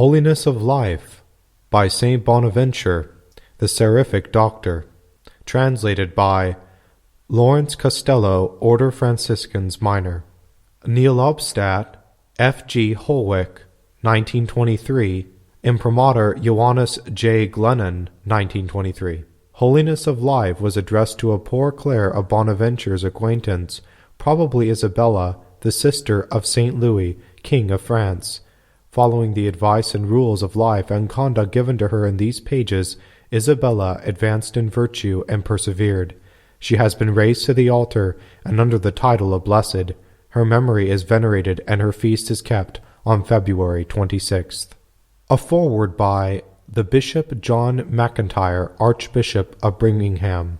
Holiness of Life by Saint Bonaventure, the Seraphic Doctor, translated by Lawrence Costello, Order Franciscans Minor. Neelobstadt, F. G. Holwick, 1923, Imprimatur Johannes J. Glennon, 1923. Holiness of Life was addressed to a Poor Clare of Bonaventure's acquaintance, probably Isabella, the sister of Saint Louis, King of France. Following the advice and rules of life and conduct given to her in these pages, Isabella advanced in virtue and persevered. She has been raised to the altar, and under the title of Blessed, her memory is venerated and her feast is kept on February 26th. A foreword by the Bishop John McIntyre, Archbishop of Birmingham.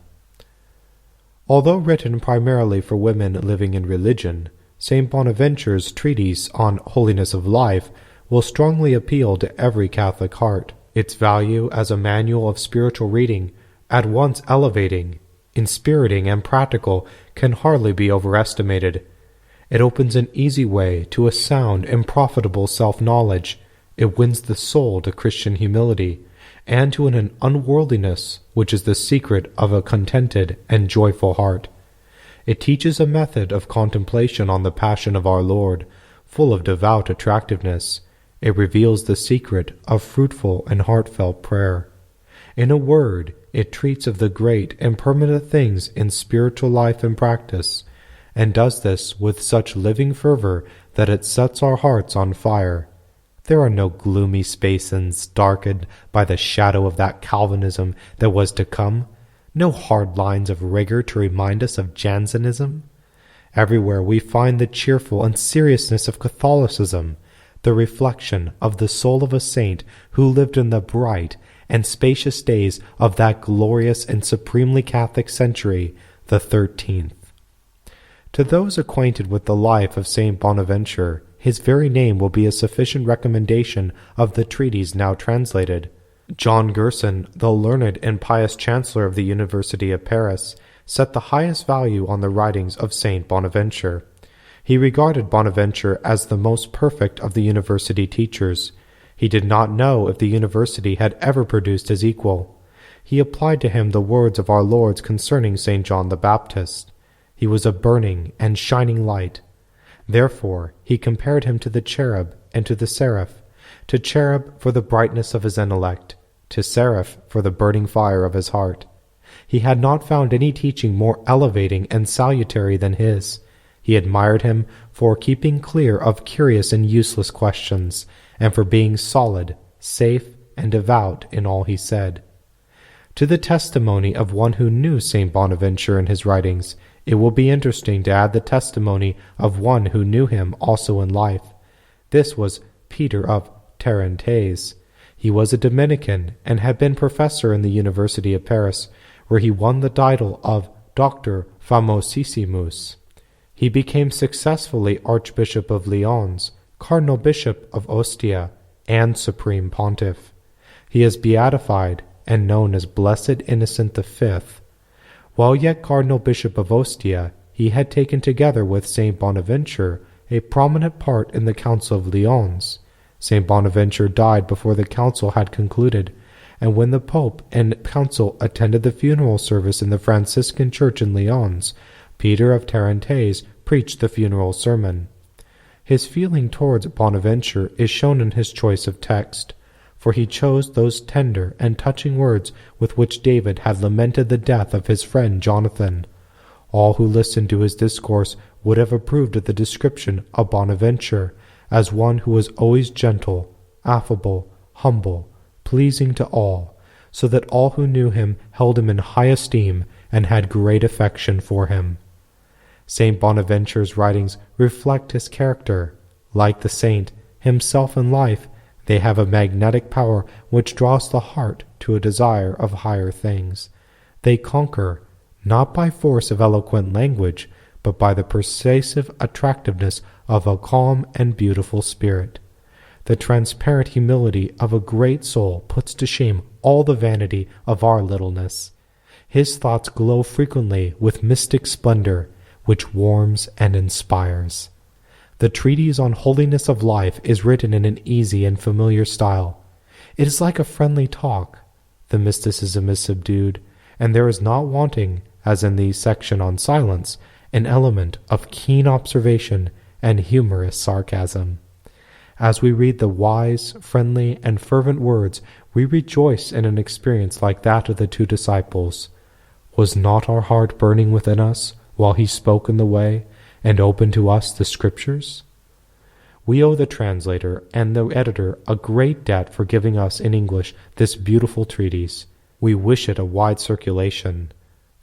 Although written primarily for women living in religion, St. Bonaventure's treatise on Holiness of Life will strongly appeal to every Catholic heart. Its value as a manual of spiritual reading, at once elevating, inspiriting, and practical, can hardly be overestimated. It opens an easy way to a sound and profitable self-knowledge. It wins the soul to Christian humility, and to an unworldliness which is the secret of a contented and joyful heart. It teaches a method of contemplation on the Passion of our Lord, full of devout attractiveness. It reveals the secret of fruitful and heartfelt prayer. In a word, it treats of the great and permanent things in spiritual life and practice, and does this with such living fervor that it sets our hearts on fire. There are no gloomy spaces darkened by the shadow of that Calvinism that was to come, no hard lines of rigor to remind us of Jansenism. Everywhere we find the cheerful and seriousness of Catholicism, the reflection of the soul of a saint who lived in the bright and spacious days of that glorious and supremely Catholic century, the 13th. To those acquainted with the life of Saint Bonaventure, his very name will be a sufficient recommendation of the treatise now translated. John Gerson, the learned and pious chancellor of the University of Paris, set the highest value on the writings of Saint Bonaventure. He regarded Bonaventure as the most perfect of the university teachers. He did not know if the university had ever produced his equal. He applied to him the words of our Lord concerning St. John the Baptist. He was a burning and shining light. Therefore he compared him to the cherub and to the seraph, to cherub for the brightness of his intellect, to seraph for the burning fire of his heart. He had not found any teaching more elevating and salutary than his. He admired him for keeping clear of curious and useless questions, and for being solid, safe, and devout in all he said. To the testimony of one who knew St. Bonaventure in his writings, it will be interesting to add the testimony of one who knew him also in life. This was Peter of Tarentaise. He was a Dominican, and had been professor in the University of Paris, where he won the title of Doctor Famosissimus. He became successfully Archbishop of Lyons, Cardinal Bishop of Ostia, and Supreme Pontiff. He is beatified and known as Blessed Innocent V. While yet Cardinal Bishop of Ostia, he had taken together with Saint Bonaventure a prominent part in the Council of Lyons. Saint Bonaventure died before the council had concluded, and when the Pope and council attended the funeral service in the Franciscan church in Lyons, Peter of Tarentaise preached the funeral sermon. His feeling towards Bonaventure is shown in his choice of text, for he chose those tender and touching words with which David had lamented the death of his friend Jonathan. All who listened to his discourse would have approved of the description of Bonaventure as one who was always gentle, affable, humble, pleasing to all, so that all who knew him held him in high esteem and had great affection for him. Saint Bonaventure's writings reflect his character. Like the saint himself in life, they have a magnetic power which draws the heart to a desire of higher things. They conquer, not by force of eloquent language, but by the persuasive attractiveness of a calm and beautiful spirit. The transparent humility of a great soul puts to shame all the vanity of our littleness. His thoughts glow frequently with mystic splendor, which warms and inspires. The treatise on Holiness of Life is written in an easy and familiar style. It is like a friendly talk. The mysticism is subdued, and there is not wanting, as in the section on silence, an element of keen observation and humorous sarcasm. As we read the wise, friendly, and fervent words, we rejoice in an experience like that of the two disciples. Was not our heart burning within us while he spoke in the way and opened to us the Scriptures? We owe the translator and the editor a great debt for giving us in English this beautiful treatise. We wish it a wide circulation.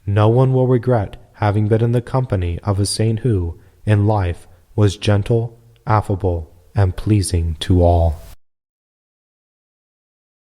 No one will regret having been in the company of a saint who, in life, was gentle, affable, and pleasing to all.